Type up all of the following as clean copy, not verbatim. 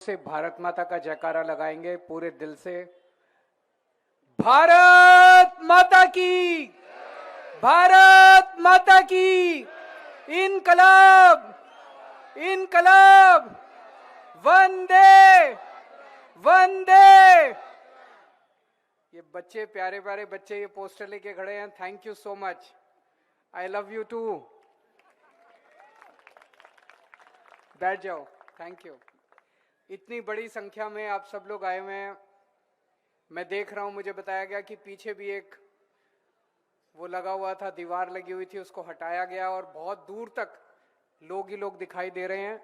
से भारत माता का जयकारा लगाएंगे पूरे दिल से। भारत माता की, भारत माता की, इनकलाब, इनकलाब, वंदे वंदे। ये बच्चे, प्यारे प्यारे बच्चे, ये पोस्टर लेके खड़े हैं। Thank you so much, I love you too. बैठ जाओ, थैंक यू। इतनी बड़ी संख्या में आप सब लोग आए हुए हैं। मैं देख रहा हूं, मुझे बताया गया कि पीछे भी एक वो लगा हुआ था, दीवार लगी हुई थी, उसको हटाया गया और बहुत दूर तक लोग ही लोग दिखाई दे रहे हैं।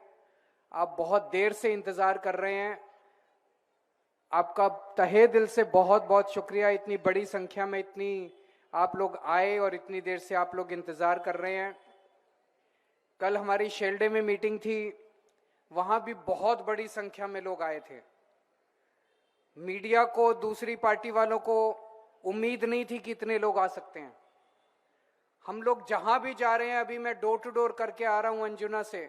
आप बहुत देर से इंतजार कर रहे हैं। आपका तहे दिल से बहुत बहुत शुक्रिया। इतनी बड़ी संख्या में इतनी आप लोग आए और इतनी देर से आप लोग इंतजार कर रहे हैं। कल हमारी शेल्डे में मीटिंग थी, वहां भी बहुत बड़ी संख्या में लोग आए थे। मीडिया को, दूसरी पार्टी वालों को उम्मीद नहीं थी कि इतने लोग आ सकते हैं। हम लोग जहां भी जा रहे हैं, अभी मैं डोर टू डोर करके आ रहा हूं अंजुना से,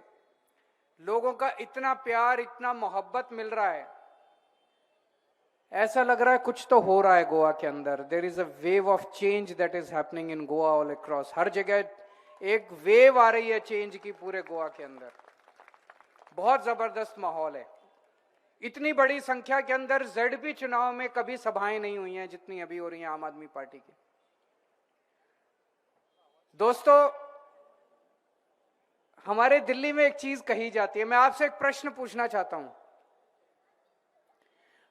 लोगों का इतना प्यार, इतना मोहब्बत मिल रहा है। ऐसा लग रहा है कुछ तो हो रहा है गोवा के अंदर। There is a wave of change that is happening in Goa all across. हर जगह एक वेव आ रही है चेंज की पूरे गोवा के अंदर। बहुत जबरदस्त माहौल है। इतनी बड़ी संख्या के अंदर जेडपी चुनाव में कभी सभाएं नहीं हुई हैं जितनी अभी हो रही हैं आम आदमी पार्टी की। दोस्तों, हमारे दिल्ली में एक चीज कही जाती है। मैं आपसे एक प्रश्न पूछना चाहता हूं।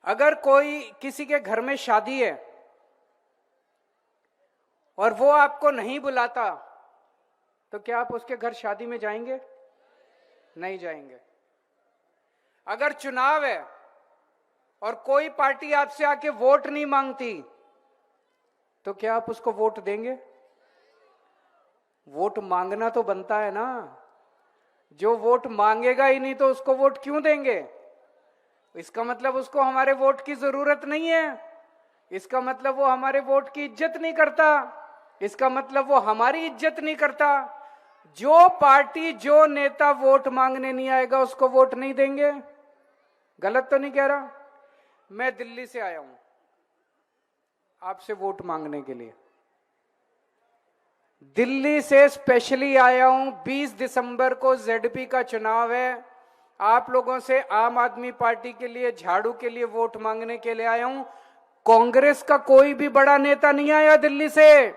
अगर कोई, किसी के घर में शादी है और वो आपको नहीं बुलाता, तो क्या आप उसके घर शादी में जाएंगे? नहीं जाएंगे। अगर चुनाव है और कोई पार्टी आपसे आके वोट नहीं मांगती, तो क्या आप उसको वोट देंगे? वोट मांगना तो बनता है ना। जो वोट मांगेगा ही नहीं तो उसको वोट क्यों देंगे? इसका मतलब उसको हमारे वोट की जरूरत नहीं है। इसका मतलब वो हमारे वोट की इज्जत नहीं करता। इसका मतलब वो हमारी इज्जत नहीं करता। जो पार्टी, जो नेता वोट मांगने नहीं आएगा उसको वोट नहीं देंगे। गलत तो नहीं कह रहा? मैं दिल्ली से आया हूं आपसे वोट मांगने के लिए। दिल्ली से स्पेशली आया हूं। 20 दिसंबर को जेडपी का चुनाव है। आप लोगों से, आम आदमी पार्टी के लिए, झाड़ू के लिए वोट मांगने के लिए आया हूं। कांग्रेस का कोई भी बड़ा नेता नहीं आया दिल्ली से।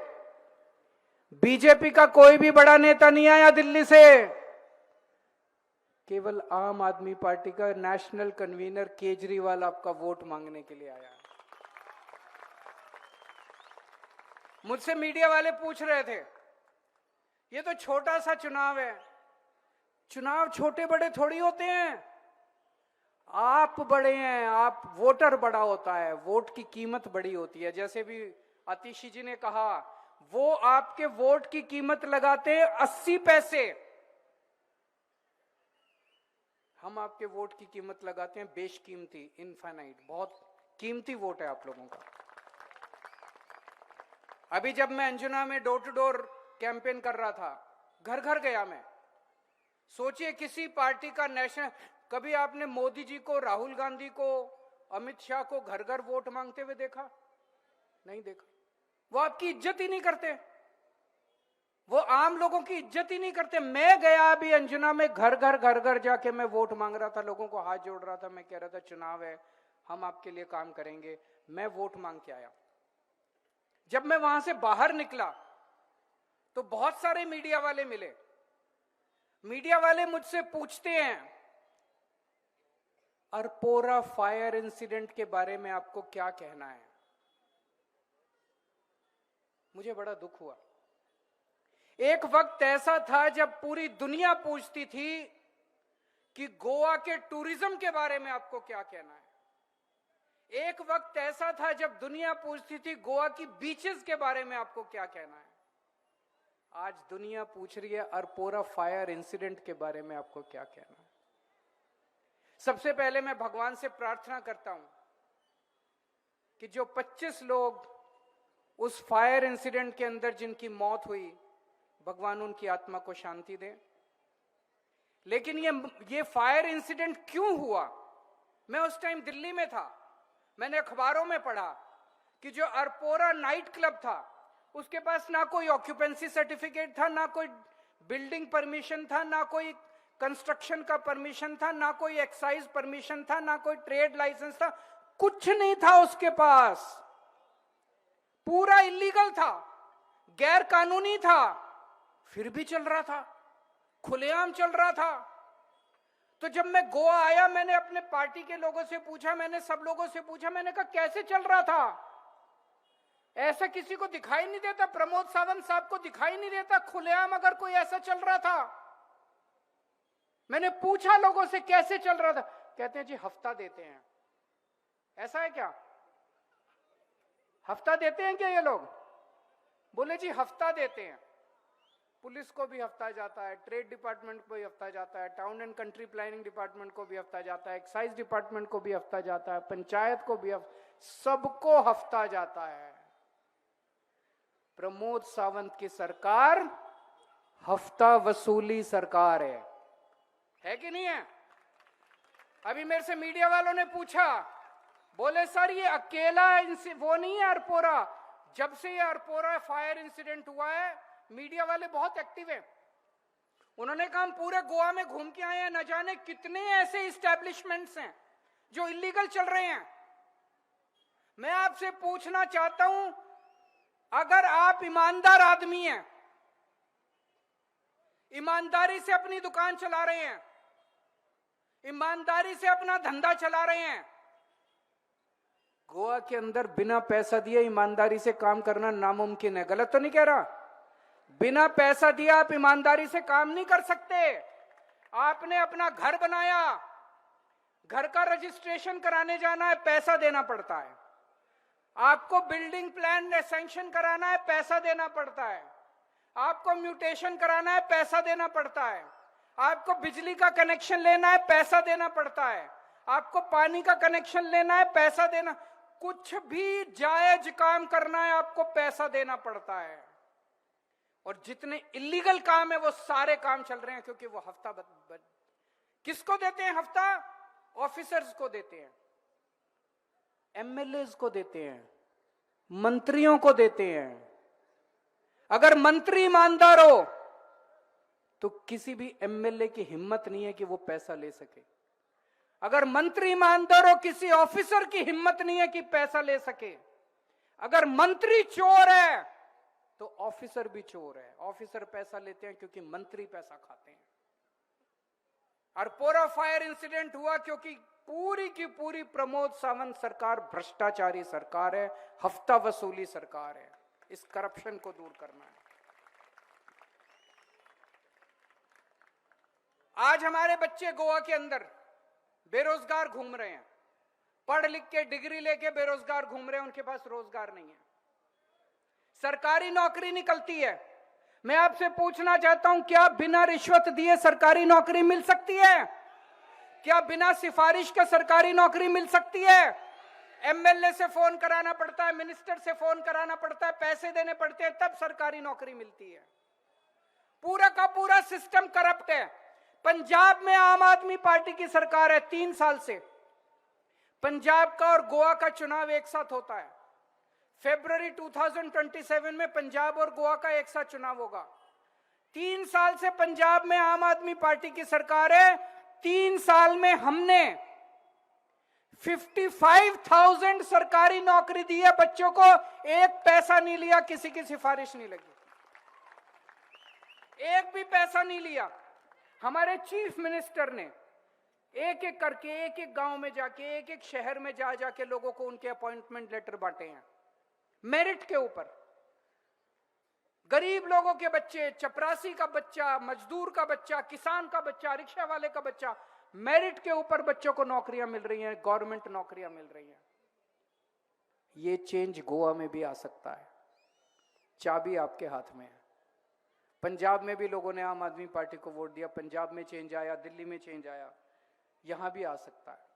बीजेपी का कोई भी बड़ा नेता नहीं आया दिल्ली से। केवल आम आदमी पार्टी का नेशनल कन्वीनर केजरीवाल आपका वोट मांगने के लिए आया। मुझसे मीडिया वाले पूछ रहे थे, ये तो छोटा सा चुनाव है। चुनाव छोटे बड़े थोड़ी होते हैं। आप बड़े हैं, आप, वोटर बड़ा होता है। वोट की कीमत बड़ी होती है। जैसे भी आतिशी जी ने कहा, वो आपके वोट की कीमत लगाते हैं 80 पैसे। हम आपके वोट की कीमत लगाते हैं बेशकीमती, इनफाइनाइट। बहुत कीमती वोट है आप लोगों का। अभी जब मैं अंजुना में डोर टू डोर कैंपेन कर रहा था, घर घर गया मैं। सोचिए, किसी पार्टी का नेशनल, कभी आपने मोदी जी को, राहुल गांधी को, अमित शाह को घर घर वोट मांगते हुए देखा? नहीं देखा। वो आपकी इज्जत ही नहीं करते। वो आम लोगों की इज्जत ही नहीं करते। मैं गया अभी अंजुना में, घर घर जाके मैं वोट मांग रहा था, लोगों को हाथ जोड़ रहा था। मैं कह रहा था चुनाव है, हम आपके लिए काम करेंगे। मैं वोट मांग के आया। जब मैं वहां से बाहर निकला तो बहुत सारे मीडिया वाले मिले। मीडिया वाले मुझसे पूछते हैं, अरपोरा फायर इंसिडेंट के बारे में आपको क्या कहना है? मुझे बड़ा दुख हुआ। एक वक्त ऐसा था जब पूरी दुनिया पूछती थी कि गोवा के टूरिज्म के बारे में आपको क्या कहना है। एक वक्त ऐसा था जब दुनिया पूछती थी गोवा की बीचेस के बारे में आपको क्या कहना है। आज दुनिया पूछ रही है अरपोरा फायर इंसिडेंट के बारे में आपको क्या कहना है। सबसे पहले मैं भगवान से प्रार्थना करता हूं कि जो 25 लोग उस फायर इंसिडेंट के अंदर जिनकी मौत हुई, भगवान उनकी आत्मा को शांति दे। लेकिन ये फायर इंसिडेंट क्यों हुआ? मैं उस टाइम दिल्ली में था, मैंने अखबारों में पढ़ा कि जो अरपोरा नाइट क्लब था उसके पास ना कोई ऑक्यूपेंसी सर्टिफिकेट था, ना कोई बिल्डिंग परमिशन था, ना कोई कंस्ट्रक्शन का परमिशन था, ना कोई एक्साइज परमिशन था, ना कोई ट्रेड लाइसेंस था, कुछ नहीं था उसके पास। पूरा इलीगल था, गैर कानूनी था, फिर भी चल रहा था, खुलेआम चल रहा था। तो जब मैं गोवा आया, मैंने अपने पार्टी के लोगों से पूछा, मैंने सब लोगों से पूछा, मैंने कहा कैसे चल रहा था? ऐसा किसी को दिखाई नहीं देता, प्रमोद सावंत साहब को दिखाई नहीं देता खुलेआम अगर कोई ऐसा चल रहा था? मैंने पूछा लोगों से कैसे चल रहा था, कहते हैं जी हफ्ता देते हैं। ऐसा है क्या? हफ्ता देते हैं क्या ये लोग? बोले जी हफ्ता देते हैं। पुलिस को भी हफ्ता जाता है, ट्रेड डिपार्टमेंट को भी हफ्ता जाता है, town and country planning department को भी हफ्ता जाता है, एक्साइज डिपार्टमेंट को भी हफ्ता जाता है, पंचायत को भी सबको हफ्ता जाता है। प्रमोद सावंत की सरकार हफ्ता वसूली सरकार है कि नहीं है? अभी मेरे से मीडिया वालों ने पूछा, बोले सर ये अकेला वो नहीं है अरपोरा, जब से ये अरपोरा फायर इंसिडेंट हुआ है मीडिया वाले बहुत एक्टिव हैं। उन्होंने कहा हम पूरे गोवा में घूम के आए हैं, न जाने कितने ऐसे इस्टेब्लिशमेंट्स हैं जो इलीगल चल रहे हैं। मैं आपसे पूछना चाहता हूं, अगर आप ईमानदार आदमी हैं, ईमानदारी से अपनी दुकान चला रहे हैं, ईमानदारी से अपना धंधा चला रहे हैं, गोवा के अंदर बिना पैसा दिए ईमानदारी से काम करना नामुमकिन है। गलत तो नहीं कह रहा? बिना पैसा दिए आप ईमानदारी से काम नहीं कर सकते। आपने अपना घर बनाया, घर का रजिस्ट्रेशन कराने जाना है, पैसा देना पड़ता है। आपको बिल्डिंग प्लान सैंक्शन कराना है, पैसा देना पड़ता है। आपको म्यूटेशन कराना है, पैसा देना पड़ता है। आपको बिजली का कनेक्शन लेना है, पैसा देना पड़ता है। आपको पानी का कनेक्शन लेना है, पैसा देना, कुछ भी जायज काम करना है आपको पैसा देना पड़ता है। और जितने इलीगल काम है वो सारे काम चल रहे हैं क्योंकि वो हफ्ता किसको देते हैं? हफ्ता ऑफिसर्स को देते हैं, एमएलए को देते हैं, मंत्रियों को देते हैं। अगर मंत्री ईमानदार हो तो किसी भी एमएलए की हिम्मत नहीं है कि वो पैसा ले सके। अगर मंत्री ईमानदार हो, किसी ऑफिसर की हिम्मत नहीं है कि पैसा ले सके। अगर मंत्री चोर है तो ऑफिसर भी चोर है। ऑफिसर पैसा लेते हैं क्योंकि मंत्री पैसा खाते हैं। अरपोरा फायर इंसिडेंट हुआ क्योंकि पूरी की पूरी प्रमोद सावंत सरकार भ्रष्टाचारी सरकार है, हफ्ता वसूली सरकार है। इस करप्शन को दूर करना है। आज हमारे बच्चे गोवा के अंदर बेरोजगार घूम रहे हैं, पढ़ लिख के डिग्री लेके बेरोजगार घूम रहे हैं, उनके पास रोजगार नहीं है। सरकारी नौकरी निकलती है। मैं आपसे पूछना चाहता हूं, क्या बिना रिश्वत दिए सरकारी नौकरी मिल सकती है? क्या बिना सिफारिश के सरकारी नौकरी मिल सकती है? एमएलए से फोन कराना पड़ता है, मिनिस्टर से फोन कराना पड़ता है, पैसे देने पड़ते हैं, तब सरकारी नौकरी मिलती है। पूरा का पूरा सिस्टम करप्ट है। पंजाब में आम आदमी पार्टी की सरकार है 3 साल से। पंजाब का और गोवा का चुनाव एक साथ होता है। फरवरी 2027 में पंजाब और गोवा का एक साथ चुनाव होगा। 3 साल से पंजाब में आम आदमी पार्टी की सरकार है। 3 साल में हमने 55,000 सरकारी नौकरी दी है बच्चों को, एक पैसा नहीं लिया, किसी की सिफारिश नहीं लगी, एक भी पैसा नहीं लिया। हमारे चीफ मिनिस्टर ने एक एक करके, एक एक गांव में जाके, एक एक शहर में जा जाके लोगों को उनके अपॉइंटमेंट लेटर बांटे हैं मेरिट के ऊपर। गरीब लोगों के बच्चे, चपरासी का बच्चा, मजदूर का बच्चा, किसान का बच्चा, रिक्शा वाले का बच्चा, मेरिट के ऊपर बच्चों को नौकरियां मिल रही हैं, गवर्नमेंट नौकरियां मिल रही हैं। ये चेंज गोवा में भी आ सकता है। चाबी आपके हाथ में है। पंजाब में भी लोगों ने आम आदमी पार्टी को वोट दिया, पंजाब में चेंज आया, दिल्ली में चेंज आया, यहां भी आ सकता है।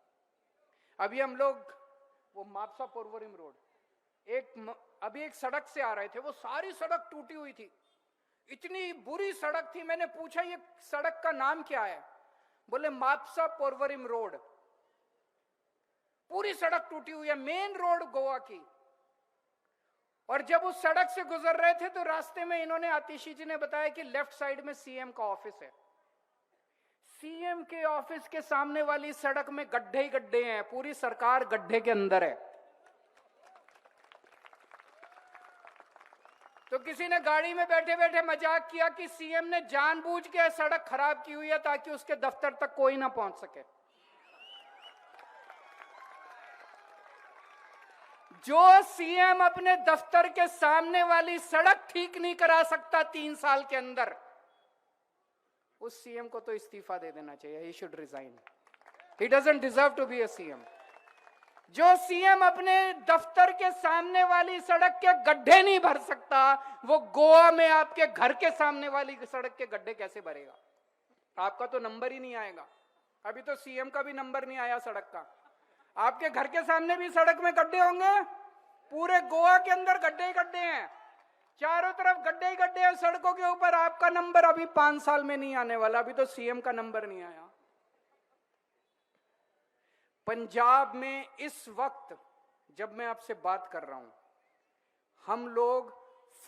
अभी हम लोग वो मापसा पोरवरिम रोड, अभी एक सड़क से आ रहे थे, वो सारी सड़क टूटी हुई थी, इतनी बुरी सड़क थी। मैंने पूछा ये सड़क का नाम क्या है? बोले मापसा पोरवरिम रोड। पूरी सड़क टूटी हुई है, मेन रोड गोवा की। और जब उस सड़क से गुजर रहे थे तो रास्ते में इन्होंने, आतिशी जी ने बताया कि लेफ्ट साइड में सीएम का ऑफिस है। सीएम के ऑफिस के सामने वाली सड़क में गड्ढे ही गड्ढे हैं, पूरी सरकार गड्ढे के अंदर है। तो किसी ने गाड़ी में बैठे बैठे मजाक किया कि सीएम ने जानबूझ के सड़क खराब की हुई है ताकि उसके दफ्तर तक कोई ना पहुंच सके। जो सीएम अपने दफ्तर के सामने वाली सड़क ठीक नहीं करा सकता 3 साल के अंदर, उस सीएम को तो इस्तीफा दे देना चाहिए। He should resign, he doesn't deserve to be a CM. जो सीएम अपने दफ्तर के सामने वाली सड़क के गड्ढे नहीं भर सकता, वो गोवा में आपके घर के सामने वाली सड़क के गड्ढे कैसे भरेगा? आपका तो नंबर ही नहीं आएगा। अभी तो सीएम का भी नंबर नहीं आया सड़क का। आपके घर के सामने भी सड़क में गड्ढे होंगे। पूरे गोवा के अंदर गड्ढे ही गड्ढे हैं, चारों तरफ गड्ढे ही गड्ढे हैं सड़कों के ऊपर। आपका नंबर अभी 5 साल में नहीं आने वाला, अभी तो सीएम का नंबर नहीं आया। पंजाब में इस वक्त जब मैं आपसे बात कर रहा हूं, हम लोग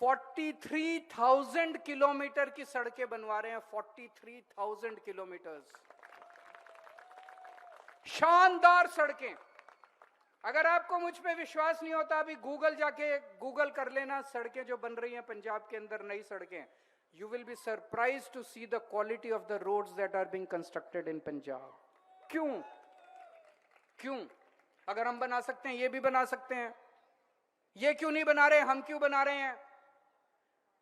43,000 किलोमीटर की सड़कें बनवा रहे हैं। 43,000 किलोमीटर शानदार सड़कें। अगर आपको मुझ पे विश्वास नहीं होता, अभी गूगल कर लेना सड़कें जो बन रही हैं पंजाब के अंदर, नई सड़कें। You will be surprised to see the quality of the roads that are being constructed in Punjab. क्यों? अगर हम बना सकते हैं, ये भी बना सकते हैं। ये क्यों नहीं बना रहे? हम क्यों बना रहे हैं?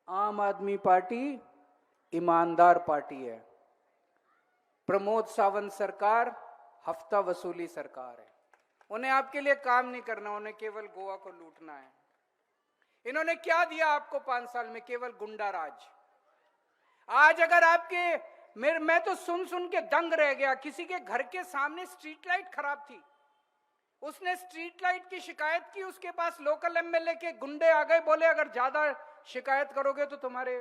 आम आदमी पार्टी ईमानदार पार्टी है। प्रमोद सावंत सरकार हफ्ता वसूली सरकार है। उन्हें आपके लिए काम नहीं करना, उन्हें केवल गोवा को लूटना है। इन्होंने क्या दिया आपको 5 साल में? केवल गुंडा राज। आज अगर आपके मैं तो सुन के दंग रह गया। किसी के घर के सामने स्ट्रीट लाइट खराब थी, उसने स्ट्रीट लाइट की शिकायत की, उसके पास लोकल एमएलए के गुंडे आ गए, बोले अगर ज्यादा शिकायत करोगे तो तुम्हारे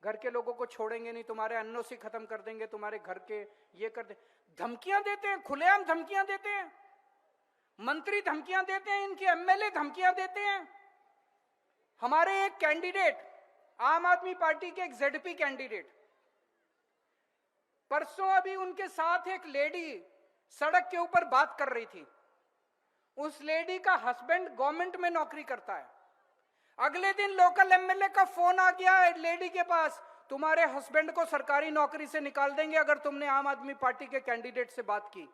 घर के लोगों को छोड़ेंगे नहीं, तुम्हारे एनओसी खत्म कर देंगे, तुम्हारे घर के ये कर दे। धमकियां देते हैं, खुलेआम धमकियां देते हैं। मंत्री धमकियां देते हैं, इनके एमएलए धमकियां देते हैं। हमारे एक कैंडिडेट, आम आदमी पार्टी के एक जेडपी कैंडिडेट, परसों अभी उनके साथ एक लेडी सड़क के ऊपर बात कर रही थी। उस लेडी का हस्बैंड गवर्नमेंट में नौकरी करता है। अगले दिन लोकल एमएलए का फोन आ गया लेडी के पास, तुम्हारे हस्बैंड को सरकारी नौकरी से निकाल देंगे अगर तुमने आम आदमी पार्टी के कैंडिडेट से बात की।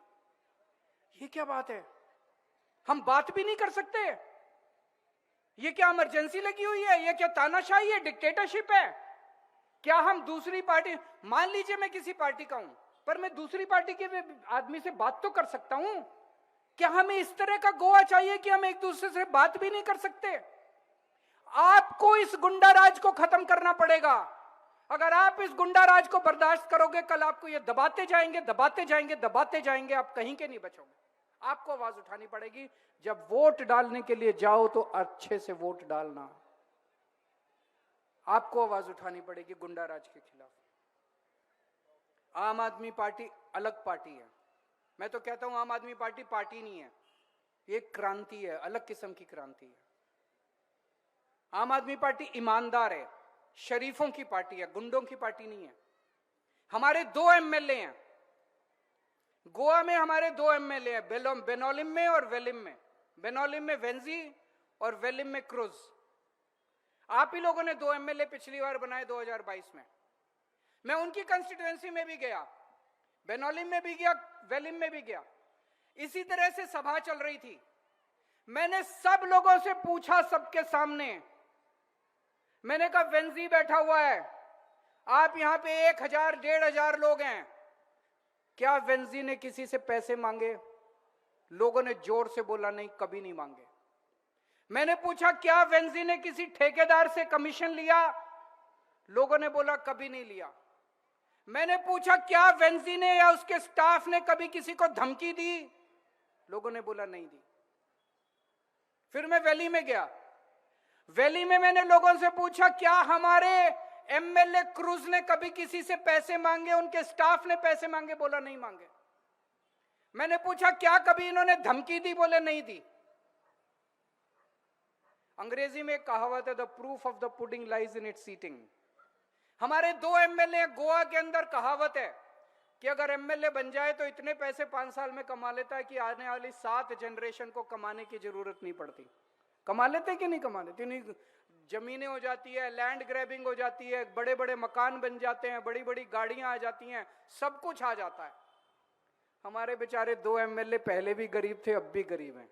ये क्या बात है? हम बात भी नहीं कर सकते? ये क्या इमरजेंसी लगी हुई है? ये क्या तानाशाही है, डिक्टेटरशिप है? क्या हम दूसरी पार्टी, मान लीजिए मैं किसी पार्टी का हूं, पर मैं दूसरी पार्टी के आदमी से बात तो कर सकता हूं। क्या हमें इस तरह का गोवा चाहिए कि हम एक दूसरे से बात भी नहीं कर सकते? आपको इस गुंडा राज को खत्म करना पड़ेगा। अगर आप इस गुंडा राज को बर्दाश्त करोगे, कल आपको ये दबाते जाएंगे, दबाते जाएंगे, दबाते जाएंगे, आप कहीं के नहीं बचोगे। आपको आवाज उठानी पड़ेगी। जब वोट डालने के लिए जाओ तो अच्छे से वोट डालना। आपको आवाज उठानी पड़ेगी गुंडा राज के खिलाफ। आम आदमी पार्टी अलग पार्टी है। मैं तो कहता हूं आम आदमी पार्टी पार्टी नहीं है, ये क्रांति है, अलग किस्म की क्रांति है। आम आदमी पार्टी ईमानदार है, शरीफों की पार्टी है, गुंडों की पार्टी नहीं है। हमारे 2 एमएलए हैं गोवा में, हमारे 2 एमएलए हैं, बेनोलिम में और वेलिम में। बेनोलिम में वेंजी और वेलिम में क्रूज। आप ही लोगों ने 2 एमएलए पिछली बार बनाए 2022 में। मैं उनकी कंस्टिट्यूएंसी में भी गया, बेनोलिम में भी गया, वेलिम में भी गया। इसी तरह से सभा चल रही थी। मैंने सब लोगों से पूछा, सबके सामने मैंने कहा वेंजी बैठा हुआ है, आप यहां पे 1000 1500 लोग हैं, क्या वेंजी ने किसी से पैसे मांगे? लोगों ने जोर से बोला नहीं, कभी नहीं मांगे। मैंने पूछा क्या वेंजी ने किसी ठेकेदार से कमीशन लिया? लोगों ने बोला कभी नहीं लिया। मैंने पूछा क्या वेंजी ने या उसके स्टाफ ने कभी किसी को धमकी दी? लोगों ने बोला नहीं दी। फिर मैं वैली में गया। वैली में मैंने लोगों से पूछा क्या हमारे एमएलए क्रूज ने कभी किसी से पैसे मांगे, उनके स्टाफ ने पैसे मांगे? बोला नहीं मांगे। मैंने पूछा क्या कभी इन्होंने धमकी दी? बोले नहीं दी। अंग्रेजी में एक कहावत है, the proof of the pudding lies in its eating. हमारे 2 एमएलए गोवा के अंदर, कहावत है कि अगर एमएलए बन जाए तो इतने पैसे 5 साल में कमा लेता है कि आने वाली 7 जनरेशन को कमाने की जरूरत नहीं पड़ती। कमा लेते कि नहीं कमा लेते? नहीं, जमीनें हो जाती है, लैंड ग्रैबिंग हो जाती है, बड़े बड़े मकान बन जाते हैं, बड़ी बड़ी गाड़ियां आ जाती हैं, सब कुछ आ जाता है। हमारे बेचारे 2 एमएलए पहले भी गरीब थे, अब भी गरीब हैं।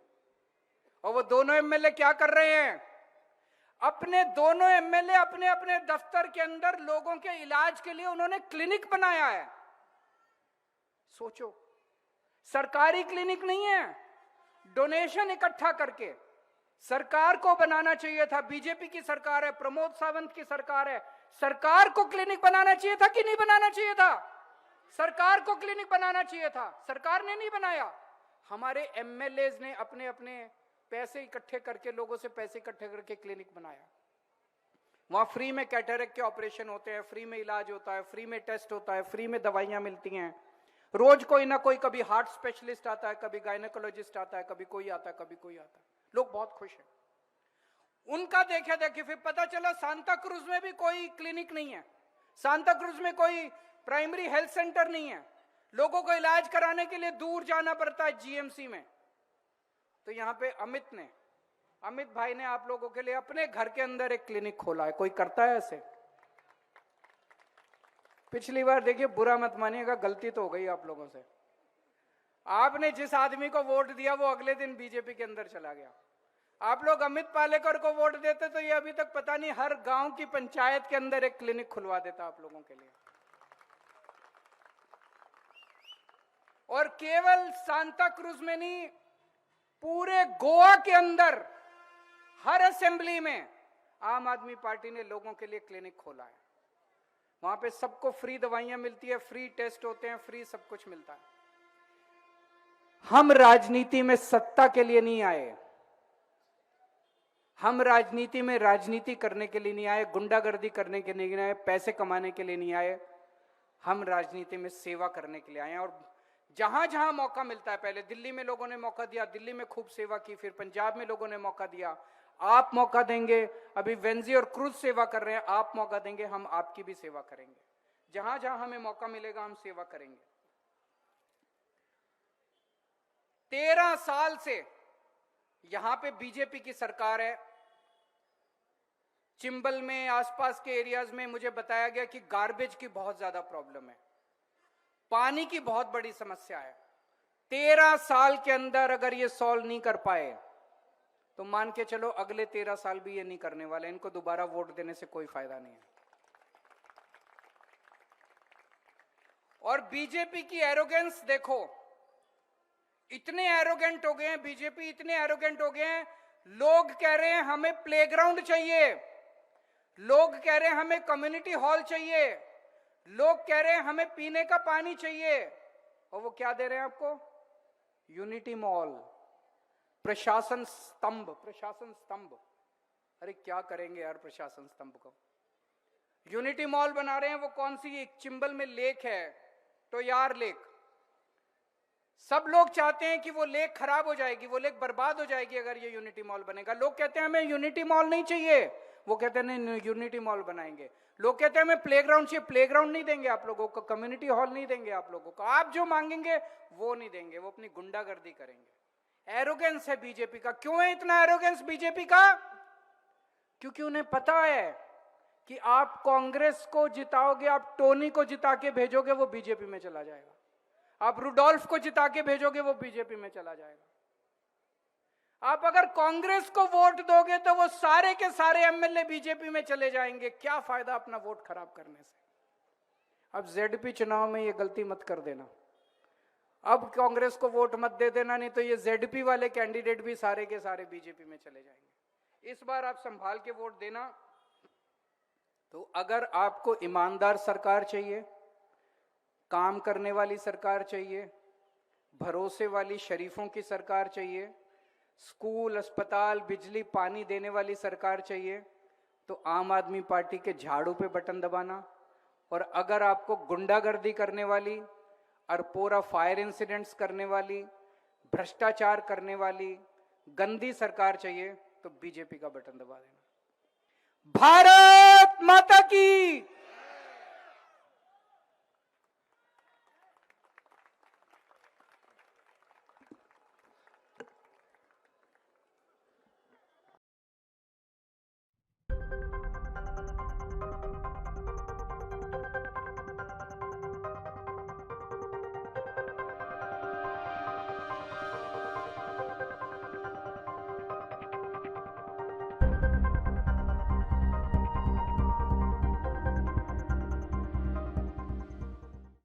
और वो दोनों एमएलए क्या कर रहे हैं? अपने दोनों एमएलए अपने अपने दफ्तर के अंदर लोगों के इलाज के लिए उन्होंने क्लिनिक बनाया है। सोचो, सरकारी क्लिनिक नहीं है, डोनेशन इकट्ठा करके। सरकार को बनाना चाहिए था, बीजेपी की सरकार है, प्रमोद सावंत की सरकार है, सरकार को क्लिनिक बनाना चाहिए था कि नहीं बनाना चाहिए था? सरकार को क्लिनिक बनाना चाहिए था, सरकार ने नहीं बनाया। हमारे एमएलए ने अपने अपने पैसे इकट्ठे करके, लोगों से पैसे इकट्ठे करके क्लिनिक बनाया। वहां फ्री में कैटरेक्ट के ऑपरेशन होते हैं, फ्री में इलाज होता है, फ्री में टेस्ट होता है, फ्री में दवाइयां मिलती हैं। रोज कोई ना कोई, कभी हार्ट स्पेशलिस्ट आता है, कभी गायनेकोलॉजिस्ट आता है, कभी कोई आता है, कभी कोई आता है। लोग बहुत खुश हैं। उनका देखे देखे फिर पता चला सांता क्रूज में भी कोई क्लिनिक नहीं है, सांता क्रूज में कोई प्राइमरी हेल्थ सेंटर नहीं है, लोगों को इलाज कराने के लिए दूर जाना पड़ता है जीएमसी में। तो यहां पे अमित भाई ने आप लोगों के लिए अपने घर के अंदर एक क्लिनिक खोला है। कोई करता है ऐसे? पिछली बार देखिए, बुरा मत मानिएगा, गलती तो हो गई आप लोगों से। आपने जिस आदमी को वोट दिया वो अगले दिन बीजेपी के अंदर चला गया। आप लोग अमित पालेकर को वोट देते तो ये अभी तक पता नहीं हर गांव की पंचायत के अंदर एक क्लिनिक खुलवा देता आप लोगों के लिए। और केवल सांता क्रूज में नहीं, पूरे गोवा के अंदर हर असेंबली में आम आदमी पार्टी ने लोगों के लिए क्लिनिक खोला है। वहां पे सबको फ्री दवाइयां मिलती है, फ्री टेस्ट होते हैं, फ्री सब कुछ मिलता है। हम राजनीति में सत्ता के लिए नहीं आए, हम राजनीति में राजनीति करने के लिए नहीं आए, गुंडागर्दी करने के लिए नहीं आए, पैसे कमाने के लिए नहीं आए। हम राजनीति में सेवा करने के लिए आए हैं। और जहां जहां मौका मिलता है, पहले दिल्ली में लोगों ने मौका दिया, दिल्ली में खूब सेवा की, फिर पंजाब में लोगों ने मौका दिया, आप मौका देंगे। अभी वेंजी और क्रूज सेवा कर रहे हैं, आप मौका देंगे, हम आपकी भी सेवा करेंगे। जहां जहां हमें मौका मिलेगा हम सेवा करेंगे। 13 साल से यहां पे बीजेपी की सरकार है। चिंबल में, आसपास के एरियाज में मुझे बताया गया कि गार्बेज की बहुत ज्यादा प्रॉब्लम है, पानी की बहुत बड़ी समस्या है। 13 साल के अंदर अगर ये सॉल्व नहीं कर पाए तो मान के चलो अगले 13 साल भी ये नहीं करने वाले। इनको दोबारा वोट देने से कोई फायदा नहीं है। और बीजेपी की एरोगेंस देखो, इतने एरोगेंट हो गए हैं बीजेपी, इतने एरोगेंट हो गए हैं। लोग कह रहे हैं हमें प्लेग्राउंड चाहिए, लोग कह रहे हैं हमें कम्युनिटी हॉल चाहिए, लोग कह रहे हैं हमें पीने का पानी चाहिए। और वो क्या दे रहे हैं आपको? यूनिटी मॉल, प्रशासन स्तंभ, प्रशासन स्तंभ। अरे क्या करेंगे यार प्रशासन स्तंभ को? यूनिटी मॉल बना रहे हैं। वो कौन सी? एक चिंबल में लेक है, टोयार लेक। सब लोग चाहते हैं कि वो लेक खराब हो जाएगी, वो लेक बर्बाद हो जाएगी अगर ये यूनिटी मॉल बनेगा। लोग कहते हैं हमें यूनिटी मॉल नहीं चाहिए, वो कहते हैं नहीं यूनिटी मॉल बनाएंगे। लोग कहते हैं हमें प्लेग्राउंड चाहिए, प्लेग्राउंड नहीं देंगे आप लोगों को, कम्युनिटी हॉल नहीं देंगे आप लोगों को, आप जो मांगेंगे वो नहीं देंगे, वो अपनी गुंडागर्दी करेंगे। एरोगेंस है बीजेपी का। क्यों है इतना एरोगेंस बीजेपी का? क्योंकि उन्हें पता है कि आप कांग्रेस को जिताओगे, आप टोनी को जिता के भेजोगे, वो बीजेपी में चला जाएगा। आप रुडोल्फ को जिता के भेजोगे, वो बीजेपी में चला जाएगा। आप अगर कांग्रेस को वोट दोगे तो वो सारे के सारे एमएलए बीजेपी में चले जाएंगे। क्या फायदा अपना वोट खराब करने से? अब जेडपी चुनाव में ये गलती मत कर देना। अब कांग्रेस को वोट मत दे देना, नहीं तो ये जेडपी वाले कैंडिडेट भी सारे के सारे बीजेपी में चले जाएंगे। इस बार आप संभाल के वोट देना। तो अगर आपको ईमानदार सरकार चाहिए, काम करने वाली सरकार चाहिए, भरोसे वाली शरीफों की सरकार चाहिए, स्कूल, अस्पताल, बिजली, पानी देने वाली सरकार चाहिए, तो आम आदमी पार्टी के झाड़ू पे बटन दबाना। और अगर आपको गुंडागर्दी करने वाली, और पूरा फायर इंसिडेंट्स करने वाली, भ्रष्टाचार करने वाली गंदी सरकार चाहिए तो बीजेपी का बटन दबा देना। भारत माता की